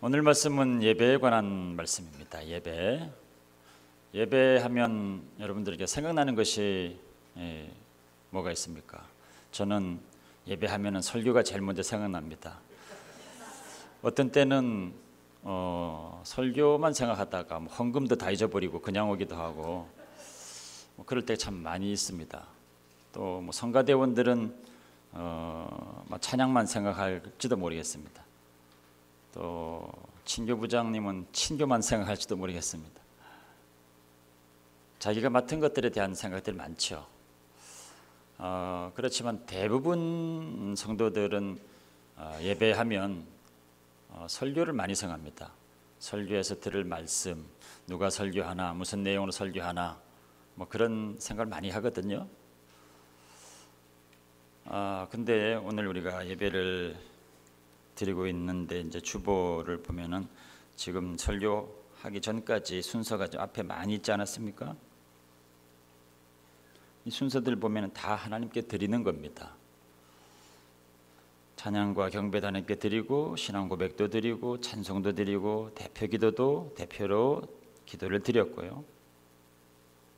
오늘 말씀은 예배에 관한 말씀입니다. 예배하면 여러분들에게 생각나는 것이 뭐가 있습니까? 저는 예배하면 설교가 제일 먼저 생각납니다. 어떤 때는 설교만 생각하다가 헌금도 다 잊어버리고 그냥 오기도 하고 그럴 때 참 많이 있습니다. 또 성가대원들은 찬양만 생각할지도 모르겠습니다. 또 친교부장님은 친교만 생각할지도 모르겠습니다. 자기가 맡은 것들에 대한 생각들이 많죠. 그렇지만 대부분 성도들은 예배하면 설교를 많이 생각합니다. 설교에서 들을 말씀, 누가 설교하나, 무슨 내용으로 설교하나, 그런 생각을 많이 하거든요. 근데 오늘 우리가 예배를 드리고 있는데 이제 주보를 보면은 지금 설교하기 전까지 순서가 좀 앞에 많이 있지 않았습니까? 이 순서들 보면은 다 하나님께 드리는 겁니다. 찬양과 경배도 하나님께 드리고, 신앙 고백도 드리고, 찬송도 드리고, 대표 기도도 대표로 기도를 드렸고요.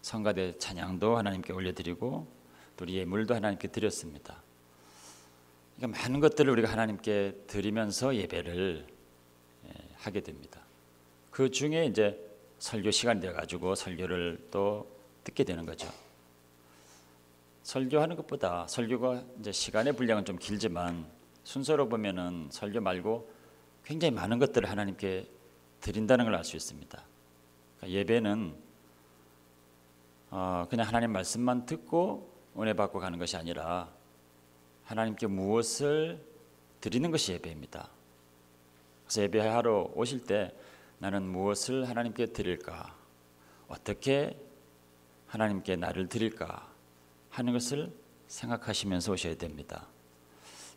성가대 찬양도 하나님께 올려드리고, 또 예물도 하나님께 드렸습니다. 그러니까 많은 것들을 우리가 하나님께 드리면서 예배를 하게 됩니다. 그 중에 이제 설교 시간이 되어가지고 설교를 또 듣게 되는 거죠. 설교하는 것보다 설교가 이제 시간의 분량은 좀 길지만 순서로 보면은 설교 말고 굉장히 많은 것들을 하나님께 드린다는 걸 알 수 있습니다. 그러니까 예배는 그냥 하나님 말씀만 듣고 은혜 받고 가는 것이 아니라 하나님께 무엇을 드리는 것이 예배입니다. 그래서 예배하러 오실 때 나는 무엇을 하나님께 드릴까? 어떻게 하나님께 나를 드릴까? 하는 것을 생각하시면서 오셔야 됩니다.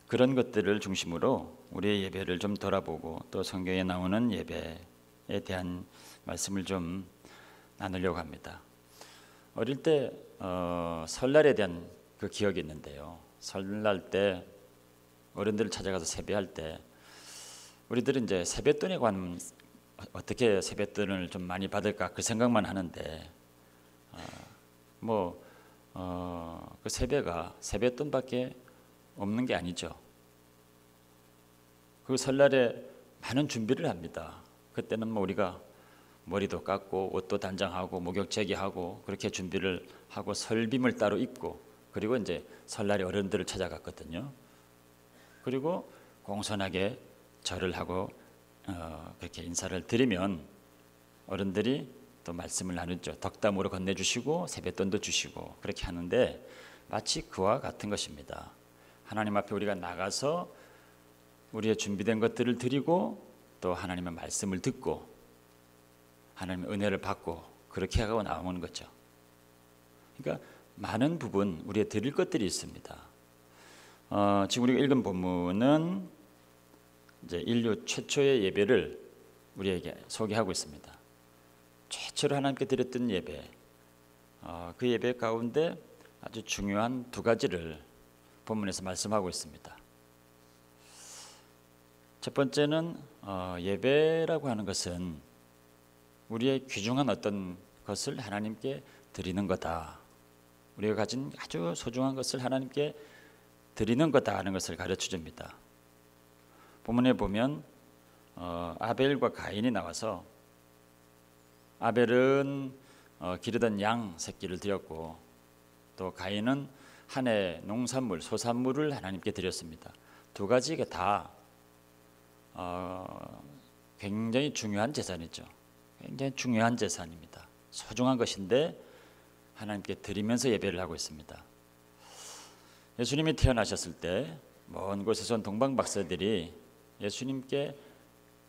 그런 것들을 중심으로 우리의 예배를 좀 돌아보고 또 성경에 나오는 예배에 대한 말씀을 좀 나누려고 합니다. 어릴 때 설날에 대한 그 기억이 있는데요. 설날 때 어른들을 찾아가서 세배할 때 우리들은 이제 세뱃돈에 관한 어떻게 세뱃돈을 좀 많이 받을까 그 생각만 하는데 그 세배가 세뱃돈밖에 없는 게 아니죠. 그 설날에 많은 준비를 합니다. 그때는 우리가 머리도 깎고 옷도 단장하고 목욕 제기하고 그렇게 준비를 하고 설빔을 따로 입고 그리고 이제 설날에 어른들을 찾아갔거든요. 그리고 공손하게 절을 하고 그렇게 인사를 드리면 어른들이 또 말씀을 나누죠. 덕담으로 건네주시고 세뱃돈도 주시고 그렇게 하는데 마치 그와 같은 것입니다. 하나님 앞에 우리가 나가서 우리의 준비된 것들을 드리고 또 하나님의 말씀을 듣고 하나님의 은혜를 받고 그렇게 하고 나오는 거죠. 그러니까 많은 부분 우리의 드릴 것들이 있습니다. 지금 우리가 읽은 본문은 이제 인류 최초의 예배를 우리에게 소개하고 있습니다. 최초로 하나님께 드렸던 예배, 그 예배 가운데 아주 중요한 두 가지를 본문에서 말씀하고 있습니다. 첫 번째는 예배라고 하는 것은 우리의 귀중한 어떤 것을 하나님께 드리는 거다. 우리가 가진 아주 소중한 것을 하나님께 드리는 거다 하는 것을 가르쳐 줍니다. 본문에 보면 아벨과 가인이 나와서 아벨은 기르던 양 새끼를 드렸고 또 가인은 한 해 농산물, 소산물을 하나님께 드렸습니다. 두 가지가 다 굉장히 중요한 재산이죠. 굉장히 중요한 재산입니다. 소중한 것인데 하나님께 드리면서 예배를 하고 있습니다. 예수님이 태어나셨을 때 먼 곳에서 온 동방 박사들이 예수님께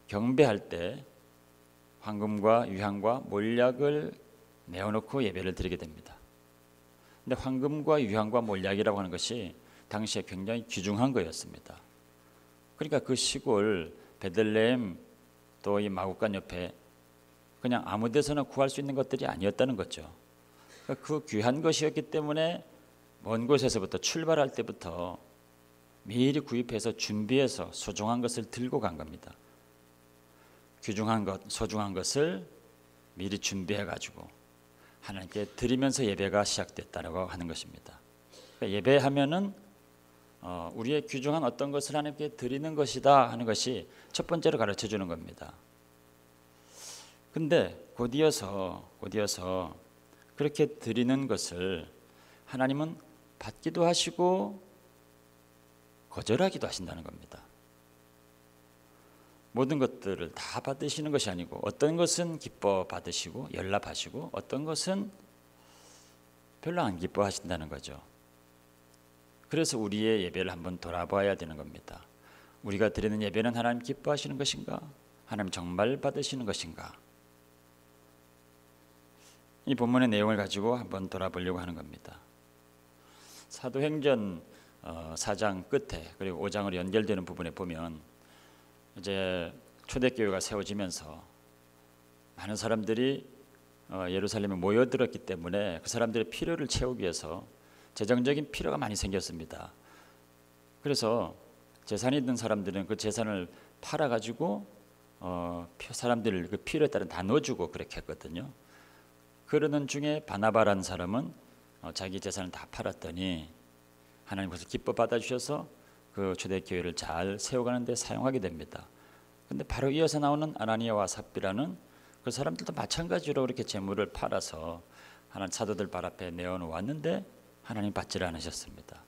경배할 때 황금과 유향과 몰약을 내어놓고 예배를 드리게 됩니다. 근데 황금과 유향과 몰약이라고 하는 것이 당시에 굉장히 귀중한 거였습니다. 그러니까 그 시골 베들레헴 또 이 마구간 옆에 그냥 아무 데서나 구할 수 있는 것들이 아니었다는 거죠. 그 귀한 것이었기 때문에 먼 곳에서부터 출발할 때부터 미리 구입해서 준비해서 소중한 것을 들고 간 겁니다. 귀중한 것, 소중한 것을 미리 준비해 가지고 하나님께 드리면서 예배가 시작됐다고 하는 것입니다. 그러니까 예배하면은 우리의 귀중한 어떤 것을 하나님께 드리는 것이다 하는 것이 첫 번째로 가르쳐 주는 겁니다. 근데 곧이어서 그렇게 드리는 것을 하나님은 받기도 하시고 거절하기도 하신다는 겁니다. 모든 것들을 다 받으시는 것이 아니고 어떤 것은 기뻐 받으시고 연락하시고 어떤 것은 별로 안 기뻐하신다는 거죠. 그래서 우리의 예배를 한번 돌아봐야 되는 겁니다. 우리가 드리는 예배는 하나님 기뻐하시는 것인가? 하나님 정말 받으시는 것인가? 이 본문의 내용을 가지고 한번 돌아보려고 하는 겁니다. 사도행전 4장 끝에 그리고 5장으로 연결되는 부분에 보면 이제 초대교회가 세워지면서 많은 사람들이 예루살렘에 모여들었기 때문에 그 사람들의 필요를 채우기 위해서 재정적인 필요가 많이 생겼습니다. 그래서 재산이 있는 사람들은 그 재산을 팔아가지고 사람들 그 필요에 따라 나눠주고 그렇게 했거든요. 그러는 중에 바나바라는 사람은 자기 재산을 다 팔았더니 하나님께서 기뻐 받아주셔서 그 초대교회를 잘 세워가는 데 사용하게 됩니다. 근데 바로 이어서 나오는 아나니아와 삽비라는 그 사람들도 마찬가지로 이렇게 재물을 팔아서 하나님 사도들 발 앞에 내어놓았는데 하나님 받지를 않으셨습니다.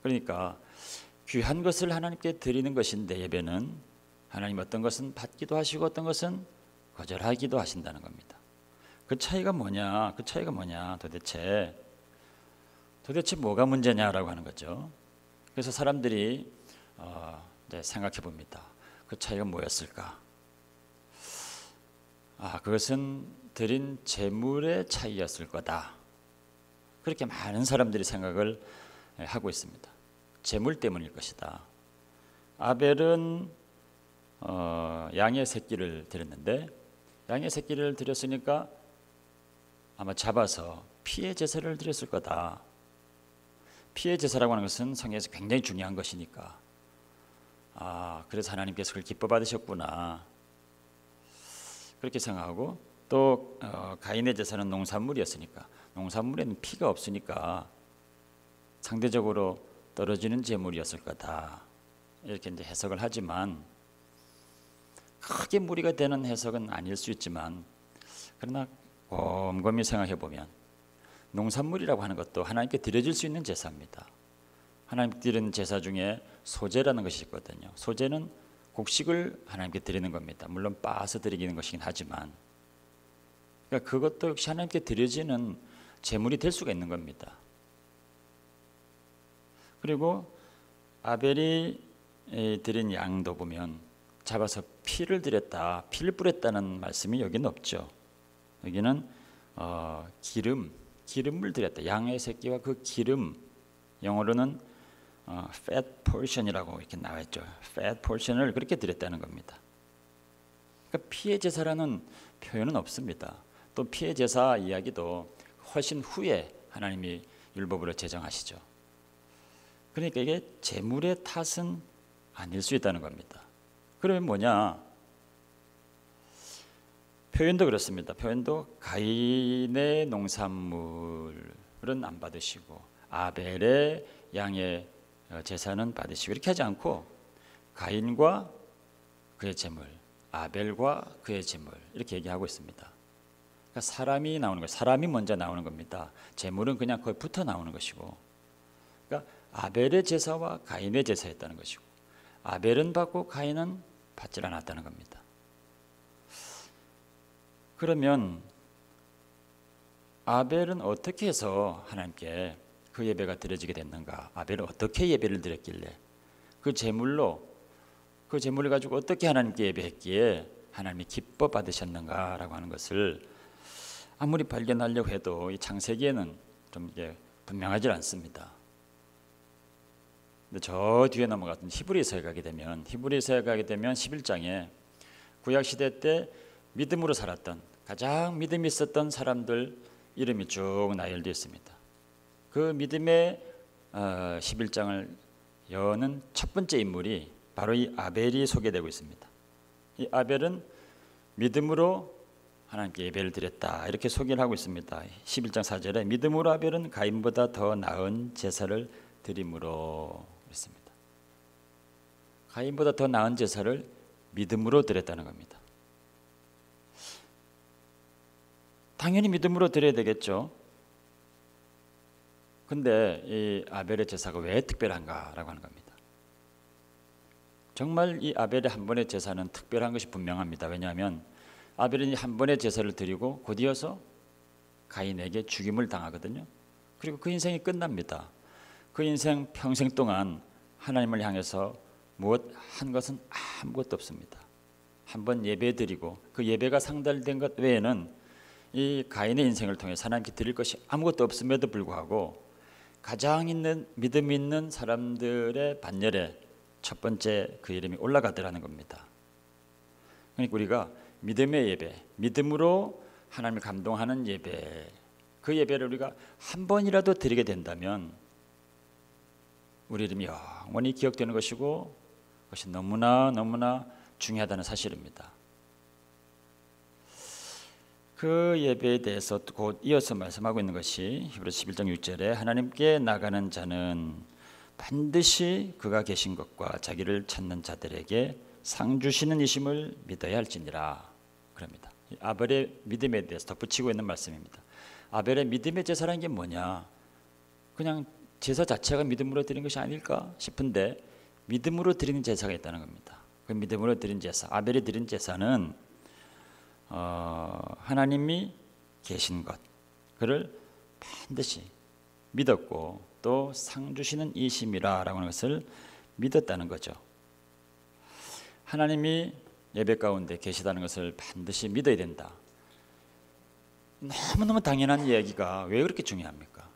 그러니까 귀한 것을 하나님께 드리는 것인데 예배는 하나님 어떤 것은 받기도 하시고 어떤 것은 거절하기도 하신다는 겁니다. 그 차이가 뭐냐? 도대체 뭐가 문제냐라고 하는 거죠. 그래서 사람들이 생각해 봅니다. 그 차이가 뭐였을까? 그것은 드린 재물의 차이였을 거다. 그렇게 많은 사람들이 생각을 하고 있습니다. 재물 때문일 것이다. 아벨은 양의 새끼를 드렸는데 양의 새끼를 드렸으니까 아마 잡아서 피의 제사를 드렸을 거다. 피의 제사라고 하는 것은 성경에서 굉장히 중요한 것이니까 그래서 하나님께서 그걸 기뻐 받으셨구나 그렇게 생각하고 또 가인의 제사는 농산물이었으니까 농산물에는 피가 없으니까 상대적으로 떨어지는 제물이었을 거다 이렇게 이제 해석을 하지만 크게 무리가 되는 해석은 아닐 수 있지만 그러나 곰곰이 생각해 보면 농산물이라고 하는 것도 하나님께 드려질 수 있는 제사입니다. 하나님께 드리는 제사 중에 소제라는 것이 있거든요. 소제는 곡식을 하나님께 드리는 겁니다. 물론 빻아서 드리는 것이긴 하지만 그러니까 그것도 역시 하나님께 드려지는 제물이 될 수가 있는 겁니다. 그리고 아벨이 드린 양도 보면 잡아서 피를 드렸다, 피를 뿌렸다는 말씀이 여기는 없죠. 여기는 기름을 드렸다. 양의 새끼와 그 기름, 영어로는 fat portion이라고 이렇게 나와 있죠. fat portion을 그렇게 드렸다는 겁니다. 그러니까 피의 제사라는 표현은 없습니다. 또 피의 제사 이야기도 훨씬 후에 하나님이 율법으로 제정하시죠. 그러니까 이게 제물의 탓은 아닐 수 있다는 겁니다. 그러면 뭐냐? 표현도 그렇습니다. 표현도 가인의 농산물은 안 받으시고 아벨의 양의 제사는 받으시고 이렇게 하지 않고 가인과 그의 제물, 아벨과 그의 제물 이렇게 얘기하고 있습니다. 그러니까 사람이 나오는 거예요. 사람이 먼저 나오는 겁니다. 제물은 그냥 거의 붙어 나오는 것이고 그러니까 아벨의 제사와 가인의 제사였다는 것이고 아벨은 받고 가인은 받지 않았다는 겁니다. 그러면 아벨은 어떻게 해서 하나님께 그 예배가 드려지게 됐는가? 아벨은 어떻게 예배를 드렸길래 그 제물을 가지고 어떻게 하나님께 예배했기에 하나님이 기뻐 받으셨는가라고 하는 것을 아무리 발견하려고 해도 이 창세기에는 좀 이게 분명하지 않습니다. 근데 저 뒤에 넘어가서 히브리서에 가게 되면 11장에 구약 시대 때 믿음으로 살았던 가장 믿음이 있었던 사람들 이름이 쭉 나열되어 있습니다. 그 믿음의 11장을 여는 첫 번째 인물이 바로 이 아벨이 소개되고 있습니다. 이 아벨은 믿음으로 하나님께 예배를 드렸다 이렇게 소개를 하고 있습니다. 11장 4절에 믿음으로 아벨은 가인보다 더 나은 제사를 드림으로 했습니다. 가인보다 더 나은 제사를 믿음으로 드렸다는 겁니다. 당연히 믿음으로 드려야 되겠죠. 근데 이 아벨의 제사가 왜 특별한가라고 하는 겁니다. 정말 이 아벨의 한 번의 제사는 특별한 것이 분명합니다. 왜냐하면 아벨은 한 번의 제사를 드리고 곧이어서 가인에게 죽임을 당하거든요. 그리고 그 인생이 끝납니다. 그 인생 평생 동안 하나님을 향해서 무엇 한 것은 아무것도 없습니다. 한 번 예배 드리고 그 예배가 상달된 것 외에는 이 가인의 인생을 통해 하나님께 드릴 것이 아무것도 없음에도 불구하고 가장 있는 믿음 있는 사람들의 반열에 첫 번째 그 이름이 올라가더라는 겁니다. 그러니까 우리가 믿음의 예배, 믿음으로 하나님을 감동하는 예배, 그 예배를 우리가 한 번이라도 드리게 된다면 우리 이름이 영원히 기억되는 것이고 그것이 너무나 중요하다는 사실입니다. 그 예배에 대해서 곧 이어서 말씀하고 있는 것이 히브리서 11장 6절에 하나님께 나가는 자는 반드시 그가 계신 것과 자기를 찾는 자들에게 상 주시는 이심을 믿어야 할지니라 그럽니다. 아벨의 믿음에 대해서 덧붙이고 있는 말씀입니다. 아벨의 믿음의 제사라는 게 뭐냐? 그냥 제사 자체가 믿음으로 드린 것이 아닐까 싶은데 믿음으로 드리는 제사가 있다는 겁니다. 그 믿음으로 드린 제사, 아벨이 드린 제사는 하나님이 계신 것, 그를 반드시 믿었고 또 상 주시는 이심이라라고 하는 것을 믿었다는 거죠. 하나님이 예배 가운데 계시다는 것을 반드시 믿어야 된다. 너무너무 당연한 이야기가 왜 그렇게 중요합니까?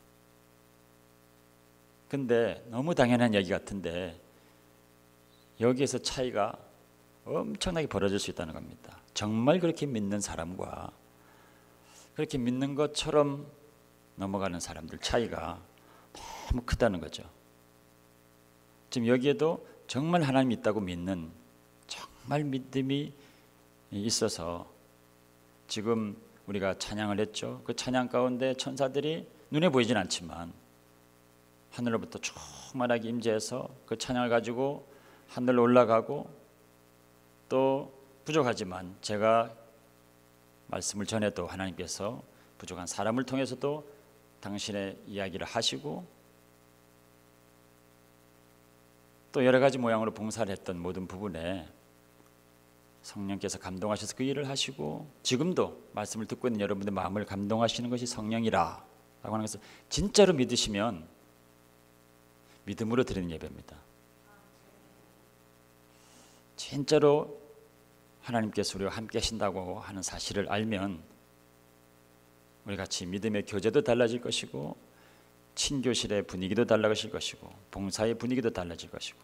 근데 너무 당연한 이야기 같은데 여기에서 차이가 엄청나게 벌어질 수 있다는 겁니다. 정말 그렇게 믿는 사람과 그렇게 믿는 것처럼 넘어가는 사람들 차이가 너무 크다는 거죠. 지금 여기에도 정말 하나님이 있다고 믿는 정말 믿음이 있어서 지금 우리가 찬양을 했죠. 그 찬양 가운데 천사들이 눈에 보이진 않지만 하늘로부터 충만하게 임재해서 그 찬양을 가지고 하늘로 올라가고 또 부족하지만 제가 말씀을 전해도 하나님께서 부족한 사람을 통해서도 당신의 이야기를 하시고 또 여러 가지 모양으로 봉사를 했던 모든 부분에 성령께서 감동하셔서 그 일을 하시고 지금도 말씀을 듣고 있는 여러분의 마음을 감동하시는 것이 성령이라 라고 하는 것을 진짜로 믿으시면 믿음으로 드리는 예배입니다. 진짜로 하나님께서 우리와 함께 하신다고 하는 사실을 알면 우리 같이 믿음의 교제도 달라질 것이고 친교실의 분위기도 달라질 것이고 봉사의 분위기도 달라질 것이고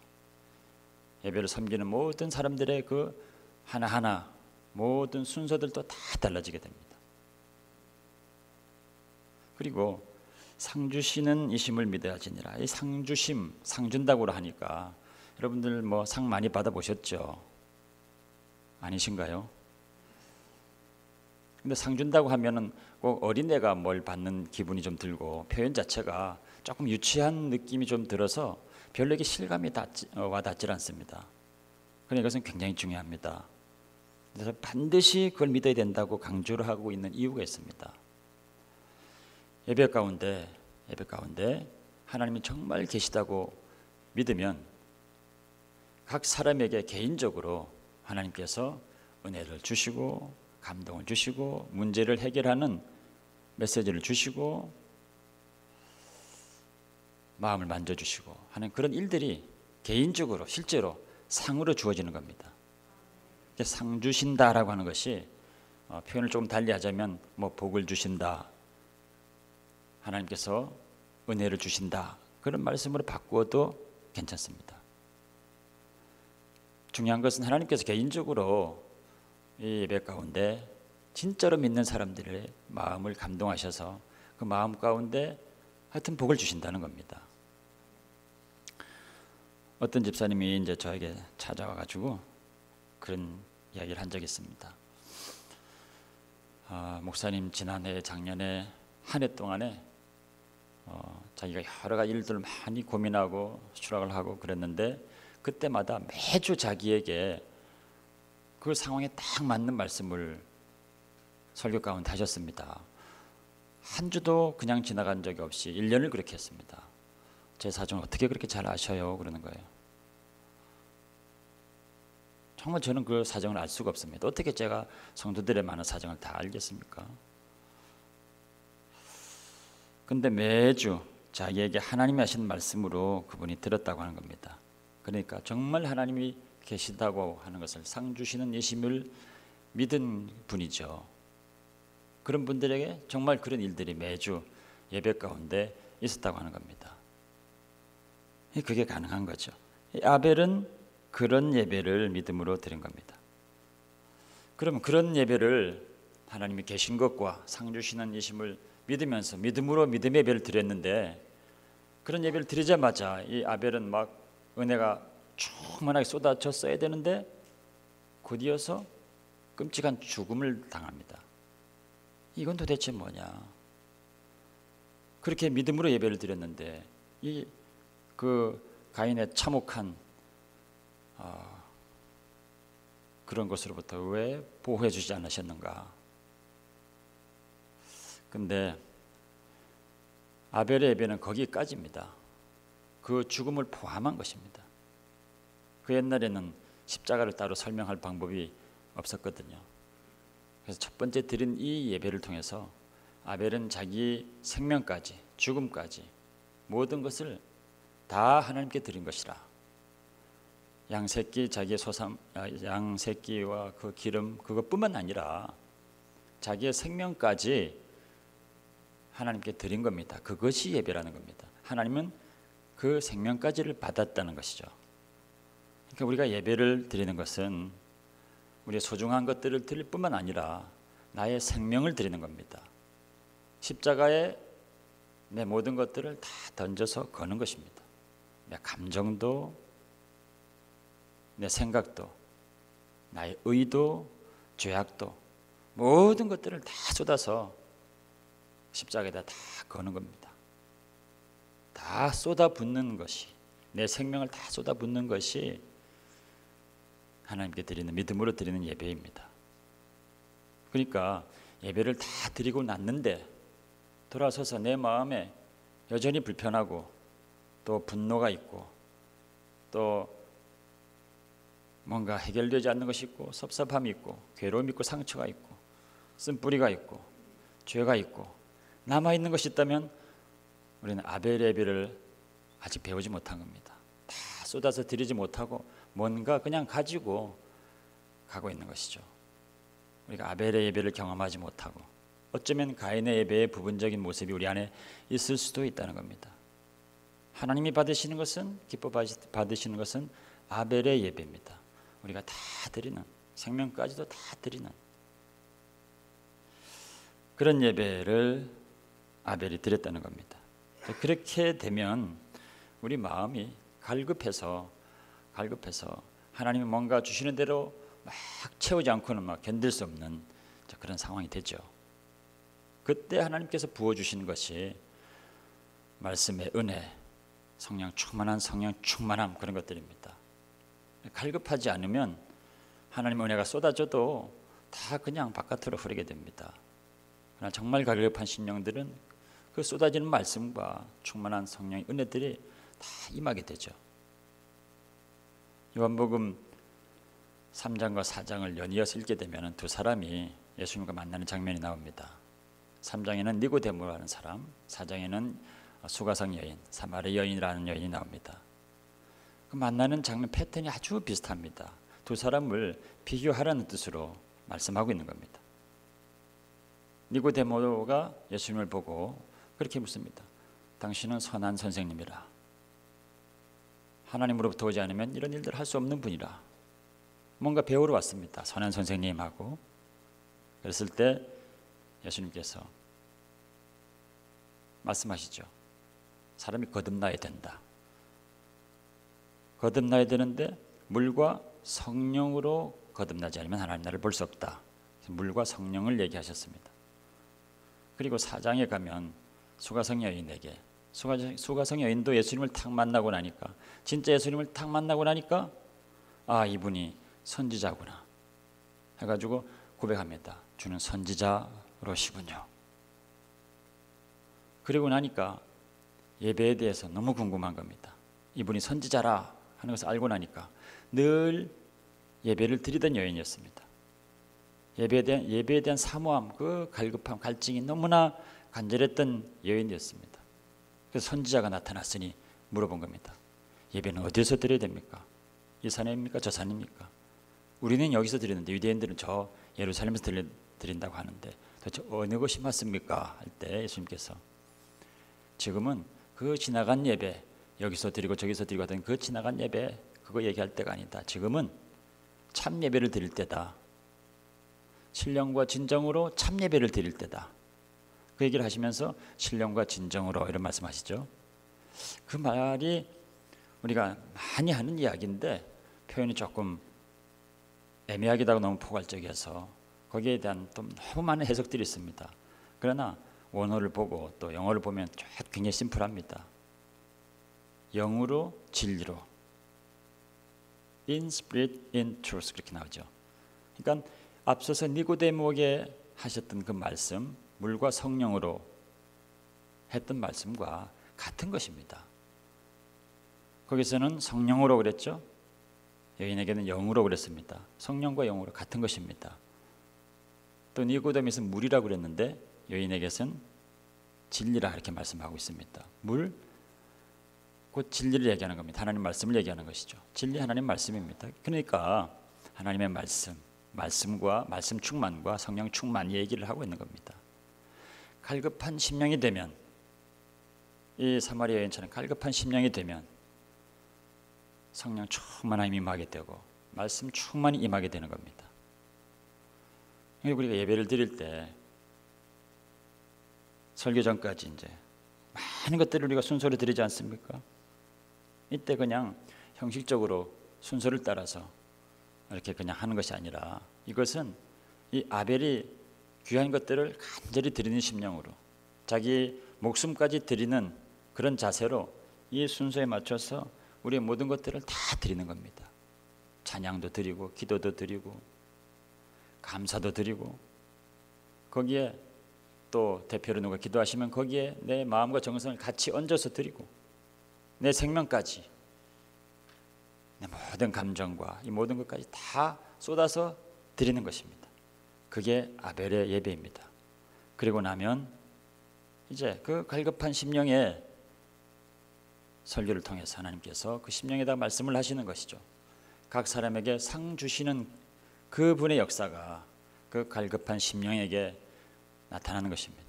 예배를 섬기는 모든 사람들의 그 하나하나 모든 순서들도 다 달라지게 됩니다. 그리고 상 주시는 이심을 믿어야지니라. 이 상 주심, 상 준다고 하니까 여러분들 뭐 상 많이 받아보셨죠? 아니신가요? 근데 상 준다고 하면은 꼭 어린애가 뭘 받는 기분이 좀 들고 표현 자체가 조금 유치한 느낌이 좀 들어서 별로 실감이 와닿질 않습니다. 그러니까 이것은 굉장히 중요합니다. 그래서 반드시 그걸 믿어야 된다고 강조를 하고 있는 이유가 있습니다. 예배 가운데 하나님이 정말 계시다고 믿으면 각 사람에게 개인적으로 하나님께서 은혜를 주시고 감동을 주시고 문제를 해결하는 메시지를 주시고 마음을 만져주시고 하는 그런 일들이 개인적으로 실제로 상으로 주어지는 겁니다. 상 주신다라고 하는 것이 표현을 조금 달리하자면 뭐 복을 주신다, 하나님께서 은혜를 주신다 그런 말씀으로 바꾸어도 괜찮습니다. 중요한 것은 하나님께서 개인적으로 이 예배 가운데 진짜로 믿는 사람들의 마음을 감동하셔서 그 마음 가운데 하여튼 복을 주신다는 겁니다. 어떤 집사님이 이제 저에게 찾아와 가지고 그런 이야기를 한 적이 있습니다. 목사님 지난해 작년에 한 해 동안에 자기가 여러 가지 일들을 많이 고민하고 수락을 하고 그랬는데 그때마다 매주 자기에게 그 상황에 딱 맞는 말씀을 설교 가운데 하셨습니다. 한 주도 그냥 지나간 적이 없이 1년을 그렇게 했습니다. 제 사정을 어떻게 그렇게 잘 아셔요? 그러는 거예요. 정말 저는 그 사정을 알 수가 없습니다. 어떻게 제가 성도들의 많은 사정을 다 알겠습니까? 근데 매주 자기에게 하나님이 하신 말씀으로 그분이 들었다고 하는 겁니다. 그러니까 정말 하나님이 계시다고 하는 것을 상 주시는 예심을 믿은 분이죠. 그런 분들에게 정말 그런 일들이 매주 예배 가운데 있었다고 하는 겁니다. 그게 가능한 거죠. 아벨은 그런 예배를 믿음으로 드린 겁니다. 그럼 그런 예배를 하나님이 계신 것과 상 주시는 예심을 믿으면서 믿음으로 믿음의 예배를 드렸는데 그런 예배를 드리자마자 이 아벨은 막 은혜가 충만하게 쏟아졌어야 되는데 곧이어서 끔찍한 죽음을 당합니다. 이건 도대체 뭐냐? 그렇게 믿음으로 예배를 드렸는데 이 그 가인의 참혹한 그런 것으로부터 왜 보호해 주지 않으셨는가? 근데 아벨의 예배는 거기까지입니다. 그 죽음을 포함한 것입니다. 그 옛날에는 십자가를 따로 설명할 방법이 없었거든요. 그래서 첫 번째 드린 이 예배를 통해서 아벨은 자기 생명까지 죽음까지 모든 것을 다 하나님께 드린 것이라. 양새끼 자기의 양새끼와 그 기름 그것뿐만 아니라 자기의 생명까지 하나님께 드린 겁니다. 그것이 예배라는 겁니다. 하나님은 그 생명까지를 받았다는 것이죠. 그러니까 우리가 예배를 드리는 것은 우리의 소중한 것들을 드릴 뿐만 아니라 나의 생명을 드리는 겁니다. 십자가에 내 모든 것들을 다 던져서 거는 것입니다. 내 감정도, 내 생각도, 나의 의도, 죄악도 모든 것들을 다 쏟아서 십자가에다 다 거는 겁니다. 다 쏟아붓는 것이, 내 생명을 다 쏟아붓는 것이 하나님께 드리는, 믿음으로 드리는 예배입니다. 그러니까 예배를 다 드리고 났는데 돌아서서 내 마음에 여전히 불편하고 또 분노가 있고 또 뭔가 해결되지 않는 것이 있고 섭섭함이 있고 괴로움이 있고 상처가 있고 쓴뿌리가 있고 죄가 있고 남아있는 것이 있다면 우리는 아벨의 예배를 아직 배우지 못한 겁니다. 다 쏟아서 드리지 못하고 뭔가 그냥 가지고 가고 있는 것이죠. 우리가 아벨의 예배를 경험하지 못하고 어쩌면 가인의 예배의 부분적인 모습이 우리 안에 있을 수도 있다는 겁니다. 하나님이 받으시는 것은, 기뻐 받으시는 것은 아벨의 예배입니다. 우리가 다 드리는, 생명까지도 다 드리는 그런 예배를 아벨이 드렸다는 겁니다. 그렇게 되면 우리 마음이 갈급해서 하나님이 뭔가 주시는 대로 막 채우지 않고는 막 견딜 수 없는 그런 상황이 되죠. 그때 하나님께서 부어주시는 것이 말씀의 은혜, 성령 충만한 성령 충만함 그런 것들입니다. 갈급하지 않으면 하나님 은혜가 쏟아져도 다 그냥 바깥으로 흐르게 됩니다. 그러나 정말 갈급한 심령들은 그 쏟아지는 말씀과 충만한 성령의 은혜들이 다 임하게 되죠. 요한복음 3장과 4장을 연이어서 읽게 되면 두 사람이 예수님과 만나는 장면이 나옵니다. 3장에는 니고데모라는 사람, 4장에는 수가성 여인, 사마리 여인이라는 여인이 나옵니다. 그 만나는 장면 패턴이 아주 비슷합니다. 두 사람을 비교하라는 뜻으로 말씀하고 있는 겁니다. 니고데모가 예수님을 보고 그렇게 묻습니다. 당신은 선한 선생님이라. 하나님으로부터 오지 않으면 이런 일들을 할 수 없는 분이라. 뭔가 배우러 왔습니다. 선한 선생님하고. 그랬을 때 예수님께서 말씀하시죠. 사람이 거듭나야 된다. 거듭나야 되는데 물과 성령으로 거듭나지 않으면 하나님 나라를 볼 수 없다. 물과 성령을 얘기하셨습니다. 그리고 4장에 가면 수가성 여인에게 수가성 여인도 예수님을 탁 만나고 나니까 진짜 예수님을 탁 만나고 나니까 아 이분이 선지자구나 해가지고 고백합니다. 주는 선지자로시군요. 그리고 나니까 예배에 대해서 너무 궁금한 겁니다. 이분이 선지자라 하는 것을 알고 나니까 늘 예배를 드리던 여인이었습니다. 예배에 대한 사모함, 그 갈급함, 갈증이 너무나 간절했던 여인이었습니다. 그래서 선지자가 나타났으니 물어본 겁니다. 예배는 어디서 드려야 됩니까? 이 산입니까? 저 산입니까? 우리는 여기서 드리는데 유대인들은 저 예루살렘에서 드린다고 하는데 도대체 어느 것이 맞습니까? 할 때 예수님께서 지금은 그 지나간 예배, 여기서 드리고 저기서 드리고 하던 그 지나간 예배 그거 얘기할 때가 아니다. 지금은 참 예배를 드릴 때다. 신령과 진정으로 참 예배를 드릴 때다. 그 얘기를 하시면서 신령과 진정으로 이런 말씀하시죠. 그 말이 우리가 많이 하는 이야기인데 표현이 조금 애매하기도 하고 너무 포괄적이어서 거기에 대한 또 너무 많은 해석들이 있습니다. 그러나 원어를 보고 또 영어를 보면 굉장히 심플합니다. 영으로 진리로 In spirit, in truth 그렇게 나오죠. 그러니까 앞서서 니고데모에게 하셨던 그 말씀 물과 성령으로 했던 말씀과 같은 것입니다. 거기서는 성령으로 그랬죠. 여인에게는 영으로 그랬습니다. 성령과 영으로 같은 것입니다. 또 니고데모에서는 물이라고 그랬는데 여인에게서는 진리라 이렇게 말씀하고 있습니다. 물, 곧 진리를 얘기하는 겁니다. 하나님 말씀을 얘기하는 것이죠. 진리 하나님 말씀입니다. 그러니까 하나님의 말씀과 말씀 충만과 성령 충만 얘기를 하고 있는 겁니다. 갈급한 심령이 되면 이 사마리아 여인처럼 갈급한 심령이 되면 성령 충만함이 임하게 되고 말씀 충만히 임하게 되는 겁니다. 우리가 예배를 드릴 때 설교 전까지 이제 많은 것들을 우리가 순서로 드리지 않습니까? 이때 그냥 형식적으로 순서를 따라서 이렇게 그냥 하는 것이 아니라 이것은 이 아벨이 귀한 것들을 간절히 드리는 심령으로 자기 목숨까지 드리는 그런 자세로 이 순서에 맞춰서 우리의 모든 것들을 다 드리는 겁니다. 찬양도 드리고 기도도 드리고 감사도 드리고 거기에 또 대표로 누가 기도하시면 거기에 내 마음과 정성을 같이 얹어서 드리고 내 생명까지 내 모든 감정과 이 모든 것까지 다 쏟아서 드리는 것입니다. 그게 아벨의 예배입니다. 그리고 나면 이제 그 갈급한 심령의 설교를 통해서 하나님께서 그 심령에다 말씀을 하시는 것이죠. 각 사람에게 상 주시는 그분의 역사가 그 갈급한 심령에게 나타나는 것입니다.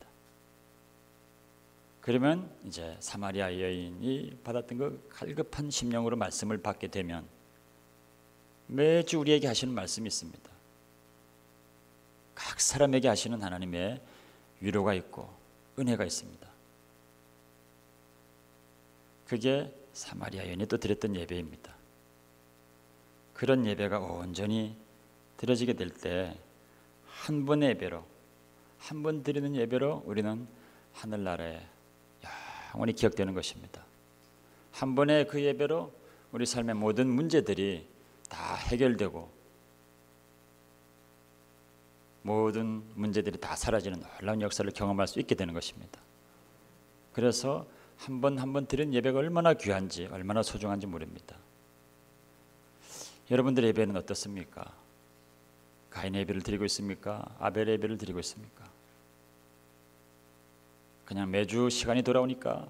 그러면 이제 사마리아 여인이 받았던 그 갈급한 심령으로 말씀을 받게 되면 매주 우리에게 하시는 말씀이 있습니다. 각 사람에게 하시는 하나님의 위로가 있고 은혜가 있습니다. 그게 사마리아 여인이 또 드렸던 예배입니다. 그런 예배가 온전히 드려지게 될 때 한 번의 예배로 한 번 드리는 예배로 우리는 하늘나라에 영원히 기억되는 것입니다. 한 번의 그 예배로 우리 삶의 모든 문제들이 다 해결되고 모든 문제들이 다 사라지는 놀라운 역사를 경험할 수 있게 되는 것입니다. 그래서 한 번 한 번 드린 예배가 얼마나 귀한지 얼마나 소중한지 모릅니다. 여러분들의 예배는 어떻습니까? 가인의 예배를 드리고 있습니까? 아벨의 예배를 드리고 있습니까? 그냥 매주 시간이 돌아오니까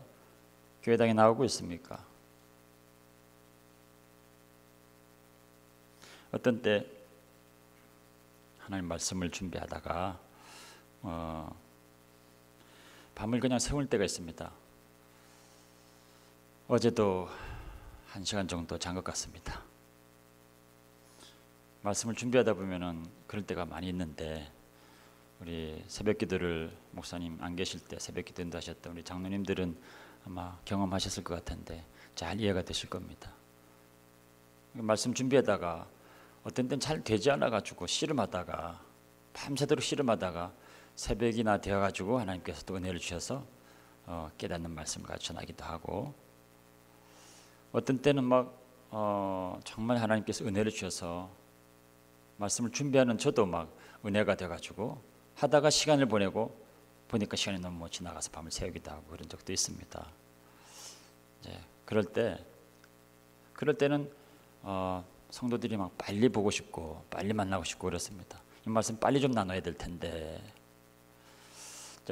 교회당에 나오고 있습니까? 어떤 때 하나님 말씀을 준비하다가 밤을 그냥 새울 때가 있습니다. 어제도 1시간 정도 잔 것 같습니다. 말씀을 준비하다 보면은 그럴 때가 많이 있는데 우리 새벽기도를 목사님 안 계실 때 새벽기도 인도하셨던 우리 장로님들은 아마 경험하셨을 것 같은데 잘 이해가 되실 겁니다. 말씀 준비하다가 어떤 때는 잘 되지 않아 가지고 씨름하다가 밤새도록 씨름하다가 새벽이나 되어가지고 하나님께서 또 은혜를 주셔서 깨닫는 말씀을 전하기도 하고, 어떤 때는 막 정말 하나님께서 은혜를 주셔서 말씀을 준비하는 저도 막 은혜가 돼가지고 하다가 시간을 보내고 보니까 시간이 너무 지나가서 밤을 새우기도 하고 그런 적도 있습니다. 이제 그럴 때는 성도들이 막 빨리 보고 싶고 빨리 만나고 싶고 그렇습니다. 이 말씀 빨리 좀 나눠야 될 텐데.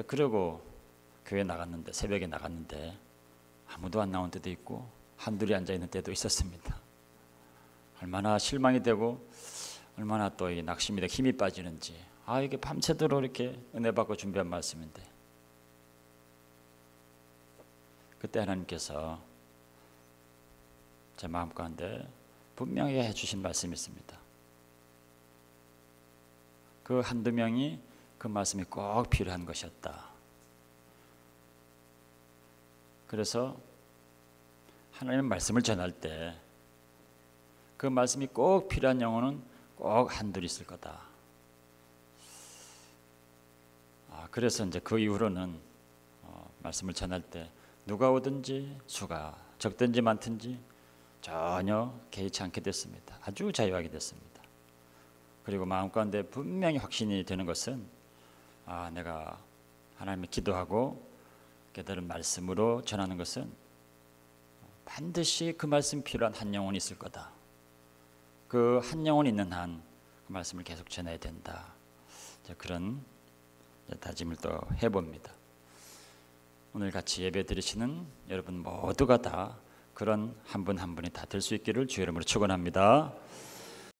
그러고 교회 나갔는데, 새벽에 나갔는데 아무도 안 나온 때도 있고 한둘이 앉아 있는 때도 있었습니다. 얼마나 실망이 되고 얼마나 또 낙심이 되고 힘이 빠지는지. 이게 밤새도록 이렇게 은혜 받고 준비한 말씀인데, 그때 하나님께서 제 마음 가운데 분명히 해주신 말씀이 있습니다. 그 한두 명이 그 말씀이 꼭 필요한 것이었다. 그래서 하나님의 말씀을 전할 때 그 말씀이 꼭 필요한 영혼은 꼭 한둘 있을 거다. 그래서 이제 그 이후로는 말씀을 전할 때 누가 오든지 수가 적든지 많든지 전혀 개의치 않게 됐습니다. 아주 자유하게 됐습니다. 그리고 마음 가운데 분명히 확신이 되는 것은 내가 하나님을 기도하고 깨달은 말씀으로 전하는 것은 반드시 그 말씀이 필요한 한 영혼이 있을 거다. 그 한 영혼이 있는 한 그 말씀을 계속 전해야 된다. 그런 다짐을 또 해봅니다. 오늘 같이 예배 드리시는 여러분 모두가 다 그런 한 분 한 분이 다 될 수 있기를 주의 이름으로 축원합니다.